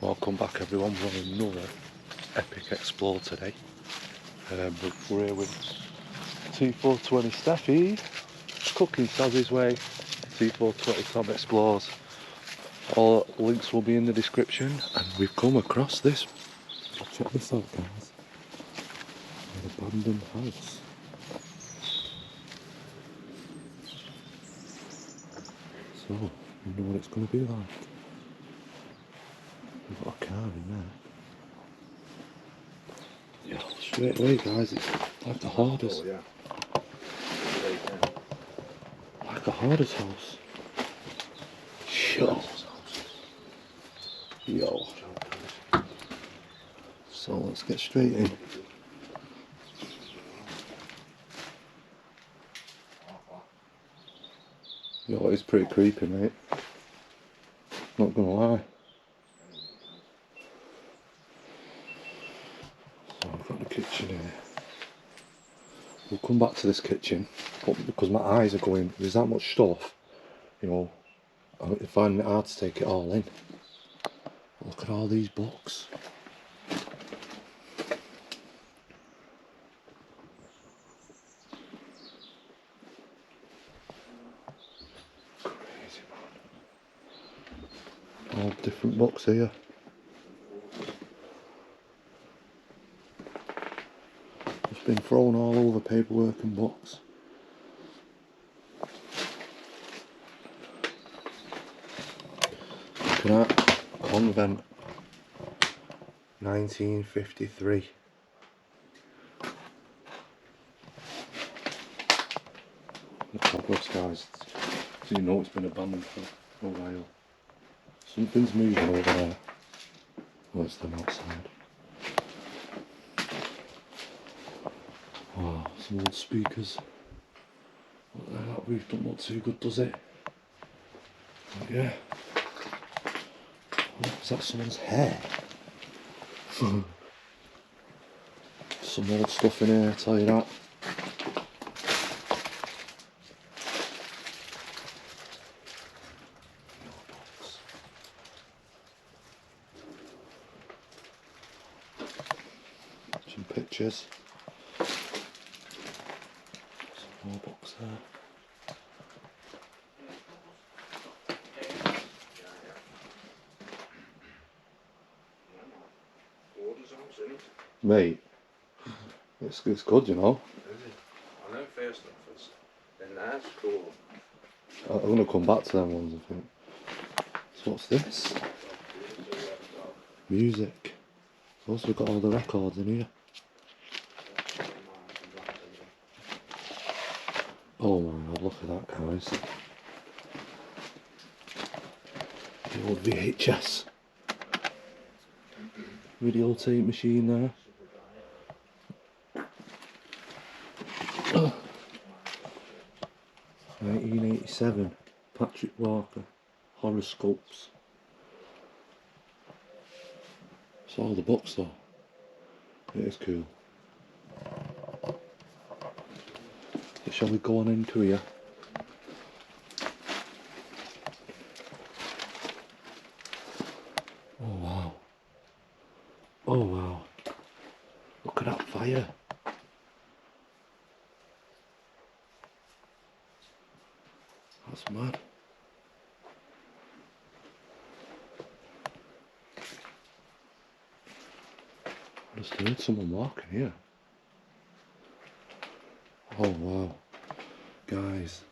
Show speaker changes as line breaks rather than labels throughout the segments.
Welcome back everyone, we're on another epic explore today. We're here with T420 Steffi, cooking Saz's way, T420 Tom Explores. All links will be in the description, and we've come across this. Check this out guys, an abandoned house. So, you know what it's going to be like. We've got a car in there. Yeah, straight away guys, it's like a hoarder's. Like a hoarder's house. Sure. Yo. So let's get straight in. Yo, it's pretty creepy, mate. Not gonna lie. So I've got the kitchen here. We'll come back to this kitchen, but because my eyes are going, there's that much stuff, you know, I'm finding it hard to take it all in. Look at all these books. Crazy man. All different books here. It's been thrown all over paperwork and books. Look at that. Convent. 1953. The cobwebs, guys. So you know it's been abandoned for a while. Something's moving over there. Oh, it's them outside. Wow, some old speakers. That roof don't look too good, does it? But yeah. Oh, is that someone's hair? Some old stuff in here, I tell you that. Some pictures. Some more books there. Mate, it's good, you know.
I know first offers, then that's cool.
I'm going to come back to them ones, I think. So what's this? Music. Also we've got all the records in here. Oh my god, look at that guys. The old VHS. Videotape machine there. 1987, Patrick Walker, horoscopes. It's all the books though. It is cool. So shall we go on into here? Oh wow. Oh wow. Look at that fire. That's mad. I just heard someone walking here. Oh wow. Guys.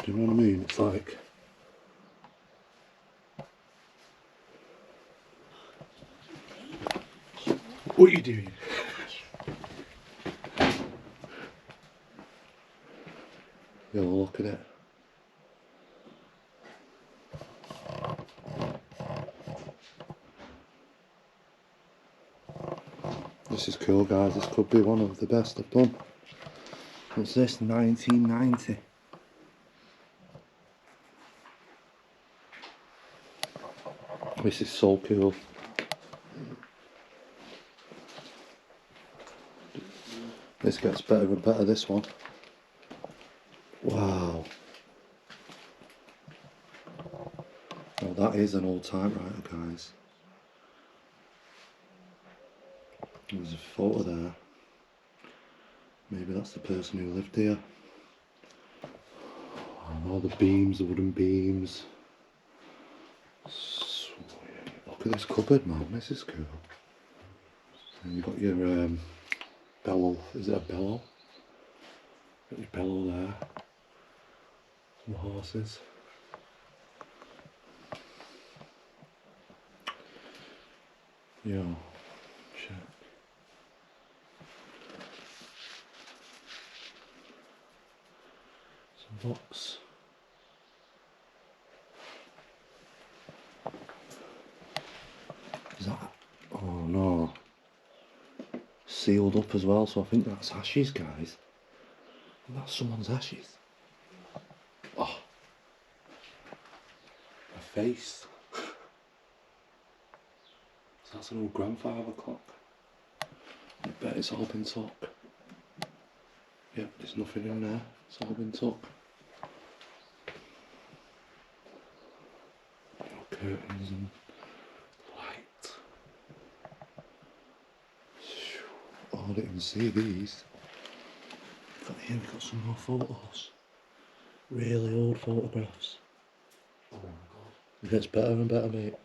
Do you know what I mean? It's like... What are you doing? Yo, look at it. This is cool guys, this could be one of the best I've done. What's this? 1990. This is so cool. This gets better and better, this one. Wow. Oh, that is an old typewriter, guys. There's a photo there. Maybe that's the person who lived here. And all the beams, the wooden beams. Sweet. Look at this cupboard, man. This is cool. And you've got your bellow. Is it a bellow? Got your bellow there. Some horses. Yo, check. Some books. Is that? Oh no. Sealed up as well, so I think that's ashes, guys. That's someone's ashes. Oh. A face. So that's an old grandfather clock. I bet it's all been took. Yep, there's nothing in there. It's all been took. Curtains and light. Oh, I didn't even see these. Here we've got some more photos. Really old photographs.
Oh my god.
It gets better and better, mate.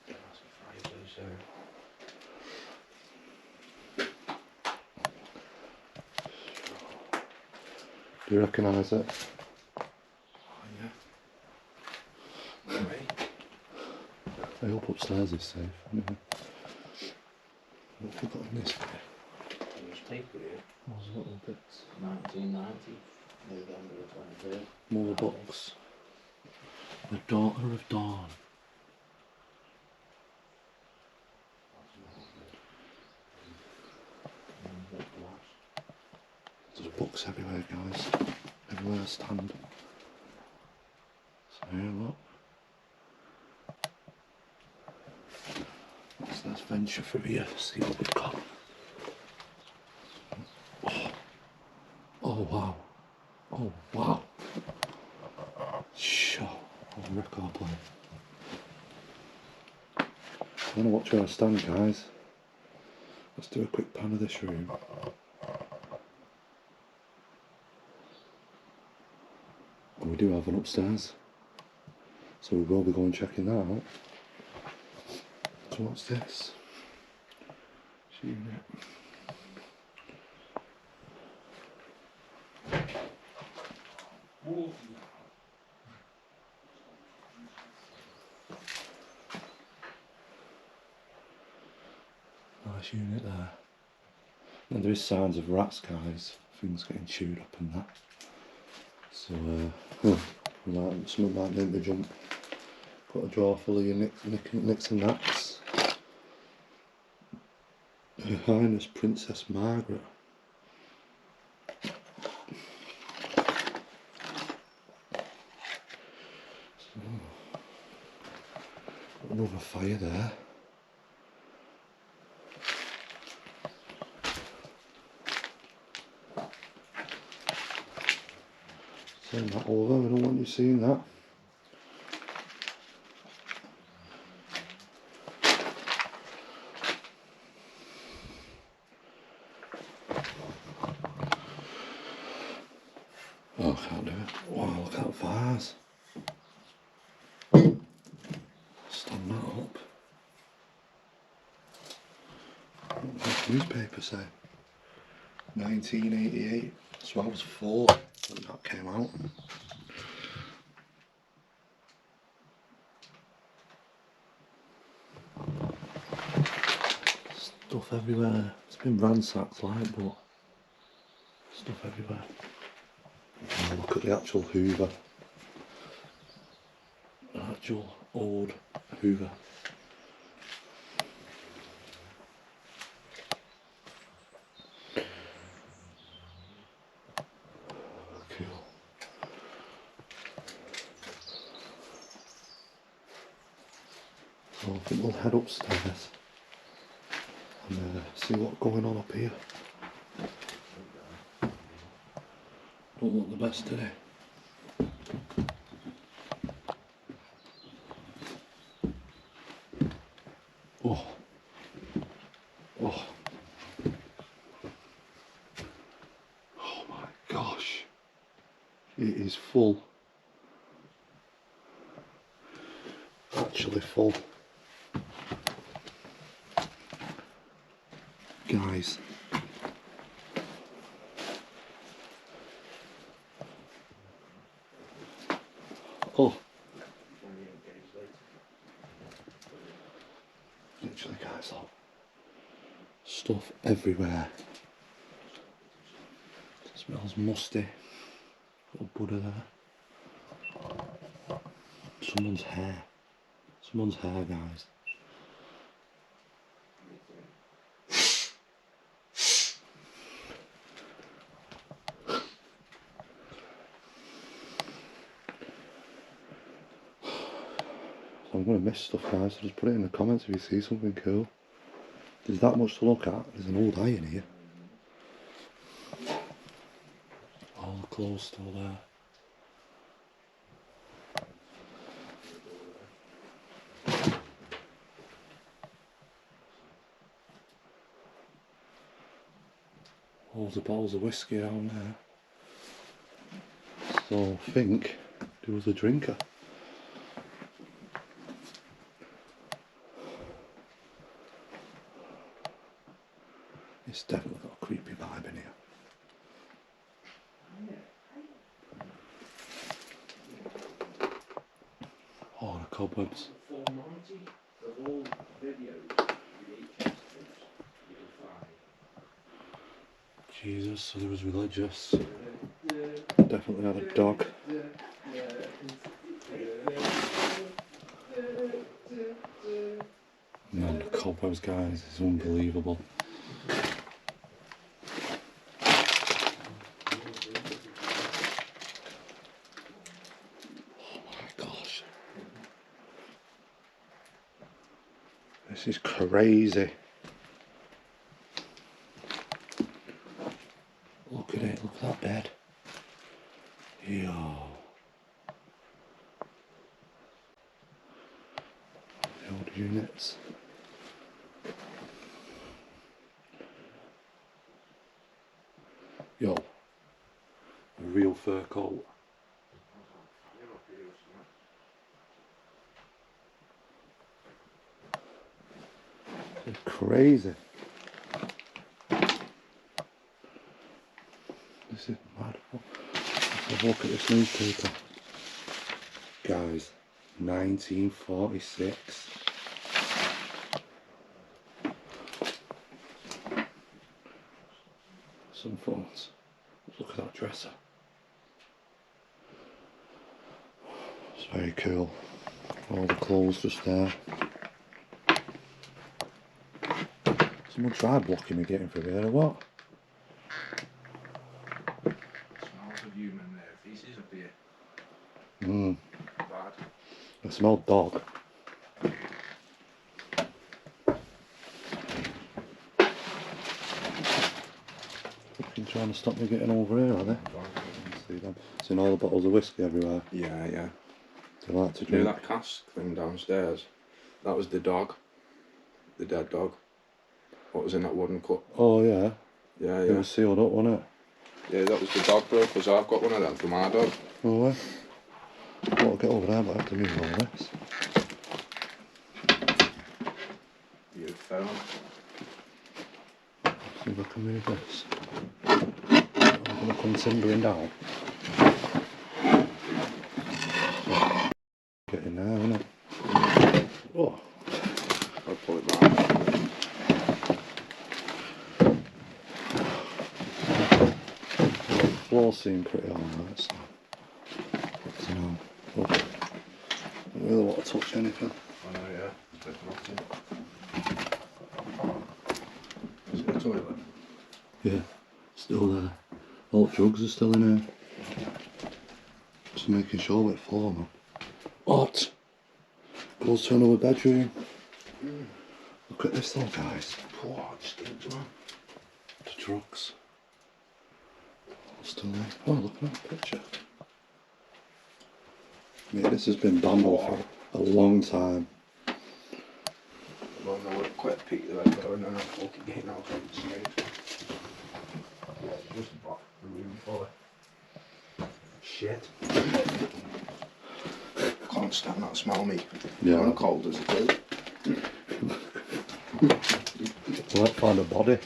That's a fireplace there.
Do you recognise it?
Oh yeah. Right.
I hope upstairs is safe. Anyway. What have we got in this bit?
Newspaper here.
Those little bits.
1990. November the 23rd.
More books. The Daughter of Dawn. There's books everywhere, guys. Everywhere I stand. So here, look. Let's venture through here, see what we've got. Oh, oh wow. Oh wow. Sure. Oh, record player. I'm gonna watch where I stand, guys. Let's do a quick pan of this room. And we do have an upstairs. So we will be going checking that out. So what's this? Unit. Nice unit there. And there is signs of rats, guys. Things getting chewed up and that. So something might make me jump. Got a drawer full of your nicks and knacks. Her Highness Princess Margaret. So, another fire there. Turn that over, I don't want you seeing that. Oh, I can't do it. Wow, look at that vase. Stand that up. What does the newspaper say? 1988. So I was 4 when that came out. Stuff everywhere. It's been ransacked like, but stuff everywhere. Oh, look at the actual Hoover. An actual old Hoover. Cool. So I think we'll head upstairs and see what's going on up here. Don't look the best today. Oh. Oh. Oh my gosh. It is full. Actually full. Guys. Oh. Literally guys, look. Stuff everywhere. It smells musty. Little Buddha there. Someone's hair. Someone's hair, guys. I'm going to miss stuff, guys, so just put it in the comments if you see something cool. There's that much to look at. There's an old iron here. All the clothes still there. Loads of bottles of whiskey down there. So I think there was a drinker. It's definitely got a creepy vibe in here. Oh, the cobwebs. Jesus, so there was religious. Definitely had a dog. Man, the cobwebs, guys, is unbelievable. Oh my gosh. This is crazy. Look at it, look at that bed. Yo. The old units. Yo. A real fur coat. It's crazy. This is mad. Let's have a look at this newspaper. Guys, 1946. Some phones. Look at that dresser. It's very cool. All the clothes just there. Someone tried blocking me getting through here or what?
Smells of human feces up here. Bad.
I smell dog. Fucking trying to stop me getting over here, are they? See them. Seeing all the bottles of whiskey everywhere.
Yeah, yeah.
They like to
You know
drink.
that cask thing downstairs? That was the dog. The dead dog. What was in that wooden cup?
Oh yeah.
Yeah,
It
yeah.
was sealed up, wasn't it?
Yeah, that was the dog, bro, because I've got one of them for my dog.
Oh yeah. Well, I'll get over there, but I have to move all this.
You found.
See if I can move this. I'm going to come timbering down. Get in there, isn't it? Oh.
I'll pull it back.
The floor seemed pretty alright, so. You know, oh, I don't really want to touch anything.
I know, yeah. It's a bit rotting. Is it a toilet?
Yeah, still there. All the drugs are still in here. Just making sure we're floor now. Hot! Goes to another bedroom. Look at this though, guys.
Oh, it stinks, man.
The drugs. Still there. Oh, look at that picture. Yeah, this has been banned for a long time.
Well, no, we'll quite peek the right door and then I'll fucking get out on the stage. Yeah, just about the room full of shit. Can't stand that smell, me.
Yeah.
I'm cold as it is.
So let's find a body.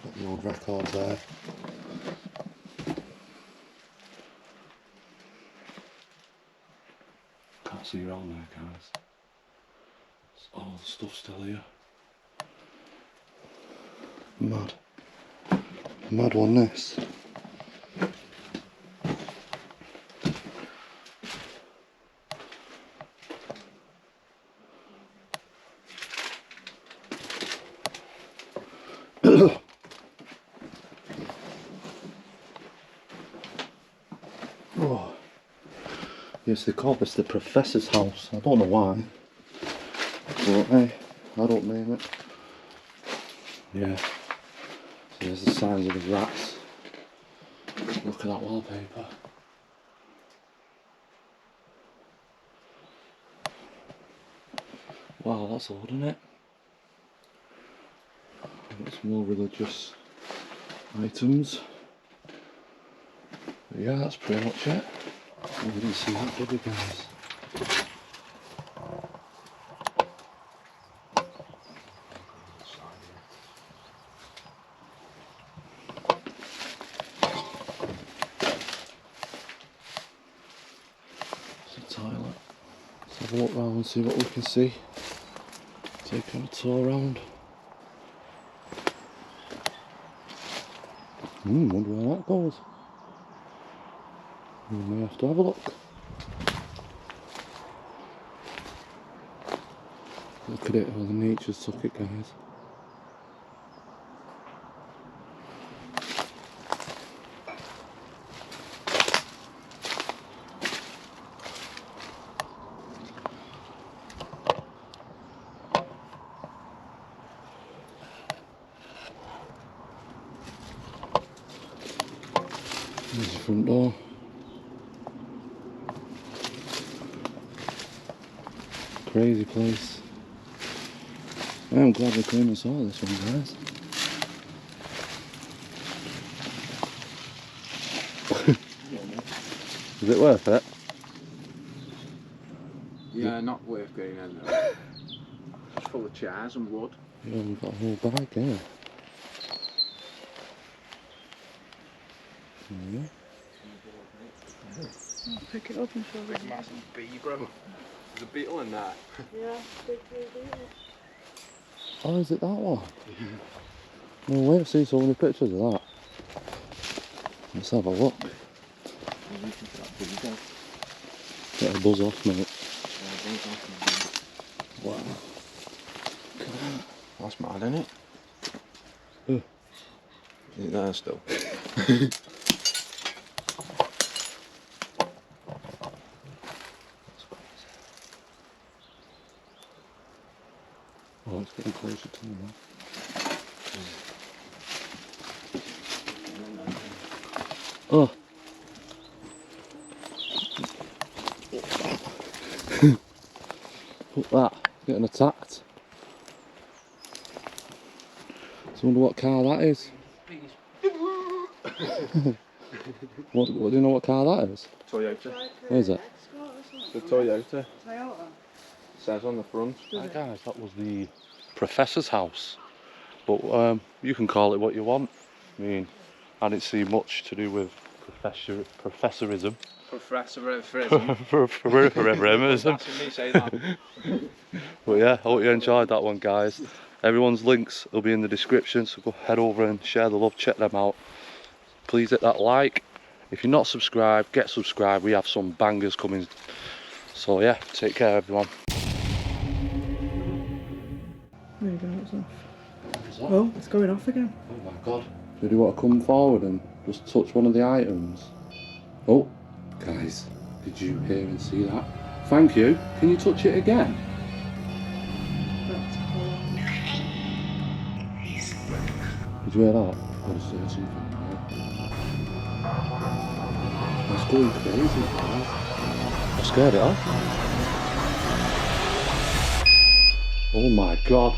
Got the old record there. Can't see around there, guys. All the stuff still here. Mad. Mad one, this. Oh. Yes, they call this the Professor's house. I don't know why. But hey, I don't name it. Yeah. So there's the signs of the rats. Look at that wallpaper. Wow, that's odd, isn't it? Got some more religious items. But yeah, that's pretty much it. Oh, we didn't see that, did we, guys? It's a toilet. Let's have a look round and see what we can see. Take a tour around. Wonder where that goes. We may have to have a look. Look at it, all the nature's took it, guys. There's the front door. Crazy place. I'm glad we came and saw this one, guys. Is it worth it?
Yeah, not worth going in there. It's full of chairs and wood.
Yeah, we've got a whole bag here. Yeah.
Pick it up and show it.
Massive bee, bro. There's a beetle in there.
Yeah, big beetle.
Oh, is it that one? No way, I've seen so many pictures of that. Let's have a look. Get a buzz off, mate. Wow.
That's mad, isn't it?
Is
it there still?
Oh, it's getting closer to me now. Oh. Look at that, getting attacked. I wonder what car that is. What do you know what car that is?
Toyota.
What is it?
The Toyota.
Toyota.
Says on the front.
Hi guys, that was the Professor's house. But you can call it what you want. I mean, I didn't see much to do with professorism.
Professorism.
But yeah, I hope you enjoyed that one, guys. Everyone's links will be in the description, so go head over and share the love, check them out. Please hit that like. If you're not subscribed, get subscribed. We have some bangers coming. So yeah, take care everyone.
There you go, it's off. Oh, it's going off again.
Oh my god. Do you want to come forward and just touch one of the items? Oh, guys, did you hear and see that? Thank you. Can you touch it again?
That's cool.
Did you hear that? I just heard something. Let's
going crazy, man.
I scared it off. Oh my god.